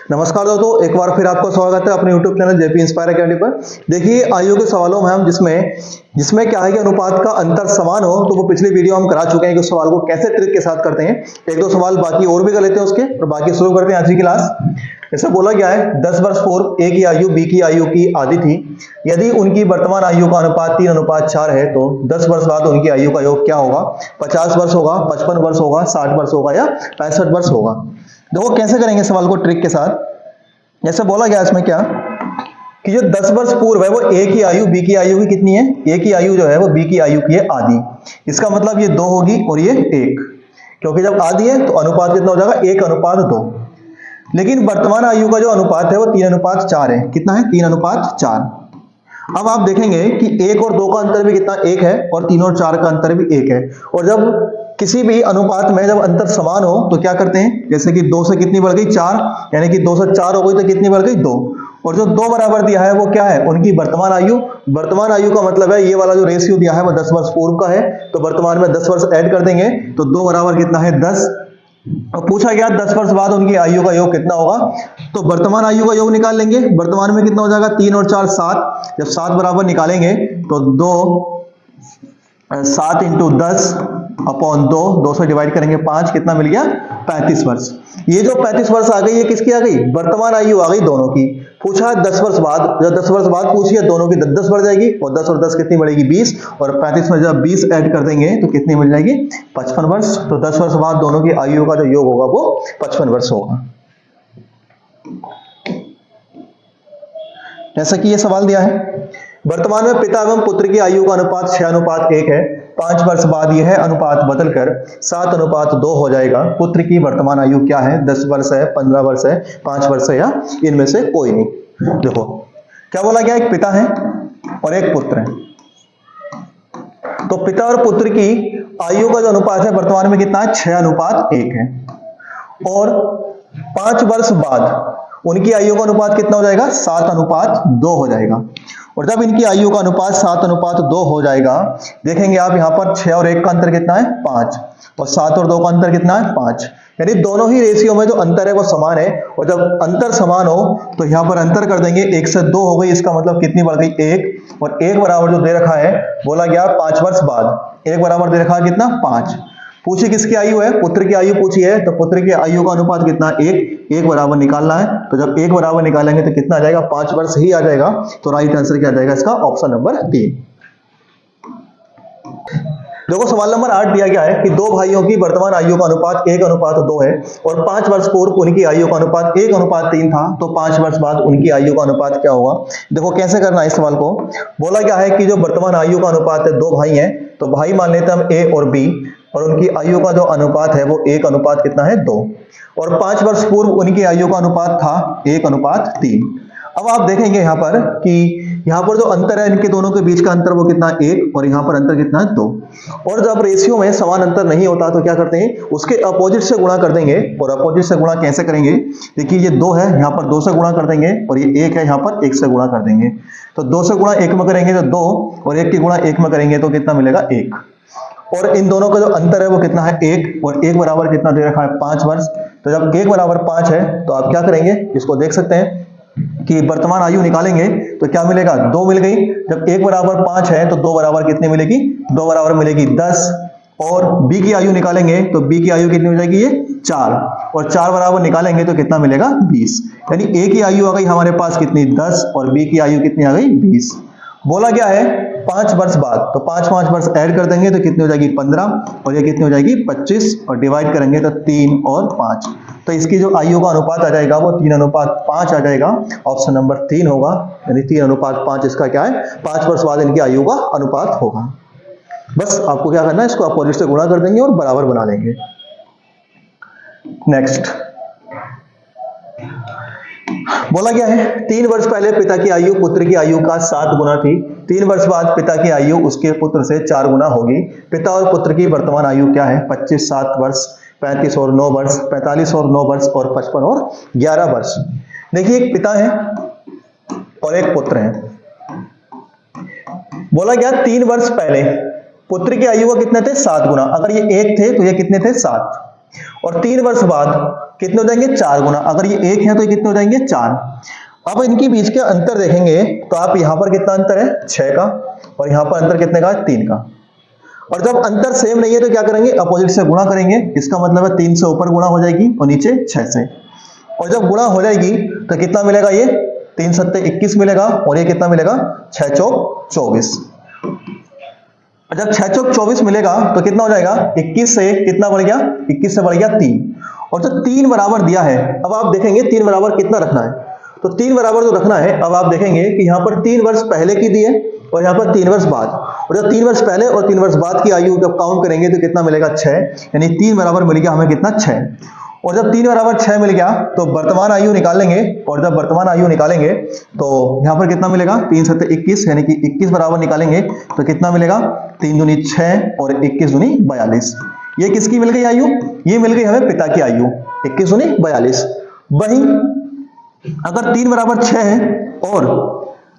नमस्कार दोस्तों, एक बार फिर आपका स्वागत है अपने YouTube channel JP inspire academy पर। देखिए आयु के सवालों में हम जिसमें क्या है कि अनुपात का अंतर समान हो, तो वो पिछली वीडियो हम करा चुके हैं कि उस सवाल को कैसे ट्रिक के साथ करते हैं। एक दो सवाल बाकी और भी कर लेते हैं उसके, और बाकी शुरू करते हैं आज की क्लास। ऐसा बोला गया है 10 वर्ष पूर्व ए की आयु बी की आयु की आधी थी। यदि उनकी वर्तमान आयु का अनुपात 3:4 है तो 10 वर्ष बाद उनकी आयु का योग क्या होगा? 50 वर्ष होगा, 55 वर्ष होगा, 60 वर्ष होगा या 65 वर्ष होगा। देखो कैसे करेंगे सवाल को ट्रिक के साथ। जैसे बोला गया इसमें क्या कि जो 10 वर्ष पूर्व है वो ए की आयु बी की आयु की कितनी है? ए की आयु जो है वो बी की आयु की है आधी। इसका मतलब ये 2 होगी और ये 1, क्योंकि जब आधी है तो अनुपात कितना हो जाएगा? 1:2। लेकिन वर्तमान आयु का जो अनुपात है वो 3:4 है। कितना है? 3:4। अब आप देखेंगे कि 1 और 2 का अंतर भी कितना? 1 है, और 3 और 4 का अंतर भी 1 है। और जब किसी भी अनुपात में जब अंतर समान हो तो क्या करते हैं? जैसे कि 2 से कितनी बढ़ गई? 4, यानी कि 2 से 4 हो गई तो कितनी बढ़ गई? 2। और जो 2 बराबर दिया है वो क्या है? उनकी वर्तमान आयु। वर्तमान आयु का मतलब है ये वाला जो रेशियो दिया है वो 10 वर्ष पूर्व का है, तो वर्तमान में 10 वर्ष ऐड कर देंगे तो 2 बराबर कितना है? 10। और पूछा गया 10 वर्ष बाद उनकी आयु का योग कितना होगा, तो वर्तमान आयु का योग निकाल लेंगे। वर्तमान में कितना हो जाएगा? 3 और 4 7। जब 7 बराबर निकालेंगे तो 7 × 10/2, 2 से डिवाइड करेंगे 5, कितना मिल गया? 35 वर्ष। ये जो 35 वर्ष आ गई ये किसकी आ गई? वर्तमान आयु आ गई दोनों की। पूछा है 10 वर्ष बाद, जब 10 वर्ष बाद पूछी है दोनों की 10 बढ़ जाएगी, और 10 और 10 कितनी बढ़ेगी? 20, और 35 में जब 20 ऐड कर देंगे तो कितनी मिल जाएगी? 55 वर्ष। तो 10 वर्ष बाद दोनों की आयु का जो योग होगा वो 55 वर्ष होगा। जैसा कि ये सवाल दिया है, वर्तमान में पिता एवं पुत्र की आयु का अनुपात 6:1 है। 5 वर्ष बाद यह अनुपात बदलकर 7:2 हो जाएगा। पुत्र की वर्तमान आयु क्या है? 10 वर्ष है, 15 वर्ष है, 5 वर्ष है, या इनमें से कोई नहीं। देखो क्या बोला गया, एक पिता है और एक पुत्र है। तो पिता और पुत्र की आयु का जो अनुपात है वर्तमान में कितना है? 6:1 है। और 5 वर्ष बाद उनकी आयु का अनुपात कितना हो जाएगा? 7:2 हो जाएगा। और जब इनकी आयु का अनुपात 7:2 हो जाएगा, देखेंगे आप यहां पर 6 और 1 का अंतर कितना है? 5, और 7 और 2 का अंतर कितना है? 5। यानी दोनों ही रेशियो में जो अंतर है वो समान है। और जब अंतर समान हो तो यहां पर अंतर कर देंगे, 1 से 2 हो गई, इसका मतलब कितनी बढ़ गई? 1। और 1 बराबर जो दे रखा है बोला गया 5 वर्ष बाद 1 बराबर दे रखा है कितना? 5। पूछी किसकी आयु है? पुत्र की आयु पूछी है, तो पुत्र की आयु का अनुपात कितना? 1 बराबर निकालना है। तो जब 1 बराबर निकालेंगे तो कितना आ जाएगा? 5 वर्ष ही आ जाएगा। तो राइट आंसर क्या आ जाएगा इसका? Option number 3। देखो सवाल नंबर 8 दिया गया है कि 2 भाइयों की वर्तमान आयु का अनुपात 1:2 है, और 5 वर्ष पूर्व उनकी आयु का अनुपात 1:3 था, तो 5 वर्ष बाद उनकी आयु का अनुपात क्या होगा? देखो कैसे करना है इस सवाल को। बोला गया है कि जो वर्तमान आयु का अनुपात है, 2 भाई हैं, तो भाई मान लेते हैं हम ए और बी, और उनकी आयु का जो अनुपात है वो 1:2 कितना है? 2। और 5 वर्ष पूर्व उनकी आयु का अनुपात था 1:3। अब आप देखेंगे यहां पर कि यहां पर जो अंतर है इनके दोनों के बीच का अंतर वो कितना? 1, और यहां पर अंतर कितना है? 2। और जब रेशियो में समान अंतर नहीं होता तो क्या करते हैं? उसके अपोजिट से गुणा कर देंगे। और अपोजिट से गुणा कैसे करेंगे? देखिए ये 2 है, यहां पर 2 से गुणा कर देंगे, और ये 1 है, यहां पर 1 से गुणा कर देंगे। तो 2 से गुणा 1 में करेंगे तो 2, और 1 की गुणा 1 में करेंगे तो कितना मिलेगा? 1। और इन दोनों का जो अंतर है वो कितना है? 1, और 1 बराबर कितना दे रखा है? 5 वर्ष। तो जब 1 बराबर 5 है तो आप क्या करेंगे? इसको देख सकते हैं कि वर्तमान आयु निकालेंगे तो क्या मिलेगा? 2 मिल गई। जब 1 बराबर 5 है तो 2 बराबर कितनी मिलेगी? 2 बराबर मिलेगी 10। और b की आयु निकालेंगे तो b की आयु कितनी हो जाएगी? ये 4। और 4 बराबर निकालेंगे तो कितना मिलेगा? 20। यानी a की आयु आ गई हमारे पास कितनी? 10, और b की आयु कितनी आ गई? 20। बोला गया है 5 वर्ष बाद, तो 5 वर्ष ऐड कर देंगे तो कितनी हो जाएगी? 15, और ये कितनी हो जाएगी? 25, और डिवाइड करेंगे तो 3 और 5। तो इसकी जो आयु का अनुपात आ जाएगा वो 3:5 आ जाएगा। ऑप्शन नंबर 3 होगा, यानी 3:5 इसका क्या है? 5 वर्ष बाद इनकी आयु का अनुपात होगा। बस आपको क्या करना है? इसको अपोजिट से गुणा कर देंगे और बराबर बना देंगे। नेक्स्ट बोला गया है 3 वर्ष पहले पिता की आयु पुत्र की आयु का 7 गुना थी। 3 वर्ष बाद पिता की आयु उसके पुत्र से 4 गुना होगी। पिता और पुत्र की वर्तमान आयु क्या है? 25 7 वर्ष, 35 और 9 वर्ष, 45 और 9 वर्ष, और 55 और 11 वर्ष। देखिए एक पिता है और एक पुत्र है। बोला गया 3 वर्ष पहले पुत्र की आयु का कितने थे? 7 गुना। अगर ये 1 थे तो ये कितने थे? 7। और 3 वर्ष बाद कितने हो जाएंगे 4 गुना। अगर ये 1 है तो ये कितने हो जाएंगे 4। अब इनके बीच के अंतर देखेंगे तो आप यहां पर कितना अंतर है 6 का, और यहां पर अंतर कितने का है 3 का। और जब अंतर सेम नहीं है तो क्या करेंगे, अपोजिट से गुणा करेंगे। इसका मतलब है 3 से ऊपर गुणा हो जाएगी और नीचे 6 से। और जब गुणा हो जाएगी तो कितना मिलेगा, ये 3 सत्ते 21 मिलेगा, और ये कितना मिलेगा 6 चौक 24। और जब 6 चौक 24 मिलेगा तो कितना हो जाएगा, 21 से कितना बढ़ गया, 21 से बढ़ गया 3। और जो 3 बराबर दिया है, अब आप देखेंगे 3 बराबर कितना रखना है। तो 3 बराबर जो रखना है, अब आप देखेंगे कि यहां पर 3 वर्ष पहले की दी है और यहां पर 3 वर्ष बाद। और जब 3 वर्ष पहले और 3 वर्ष बाद की आयु जब काउंट करेंगे तो कितना मिलेगा 6, यानी 3 बराबर मिल गया हमें कितना 6। और जब 3 बराबर 6 मिल गया तो वर्तमान आयु निकालेंगे, और जब वर्तमान आयु निकालेंगे तो यहां पर कितना मिलेगा 3 सत्ते 21, यानी कि 21 बराबर निकालेंगे तो कितना मिलेगा 3 दूनी 6 और 21 दूनी 42। ये किसकी मिल गई आयु, ये मिल गई हमें पिता की आयु 21 दूनी 42। वहीं अगर 3 बराबर 6 है और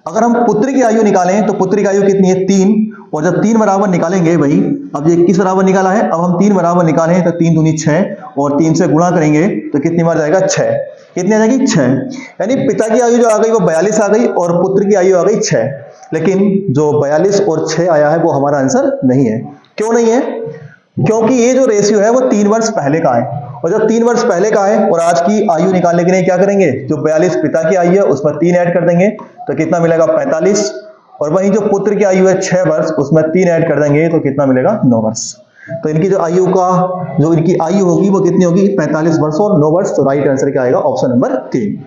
अगर हम पुत्री की आयु निकालें तो पुत्री की आयु कितनी है 3, और जब 3 बराबर निकालेंगे वही, अब ये 21 बराबर निकाला है, अब हम 3 बराबर निकालें तो 3 दूनी 6 और 3 से गुणा करेंगे तो कितनी बार जाएगा 6, कितनी आ जाएगी 6। यानी पिता की आयु जो आ गई वो 42 आ गई और पुत्र की आयु आ गई 6। लेकिन जो 42 और 6 आया है वो हमारा आंसर नहीं है। क्यों नहीं है, क्योंकि ये जो रेशियो है वो 3 वर्ष पहले का है, और जब 3 वर्ष पहले का है और आज की आयु निकालने के लिए क्या करेंगे, जो 42 पिता की आयु है उसमें 3 ऐड कर देंगे तो कितना मिलेगा 45, और वहीं जो पुत्र की आयु है 6 वर्ष उसमें 3 ऐड कर देंगे तो कितना मिलेगा 9 वर्ष। तो इनकी जो आयु का जो इनकी आयु होगी वो कितनी होगी 45 वर्ष और 9 वर्ष। तो राइट आंसर क्या आएगा ऑप्शन नंबर 3।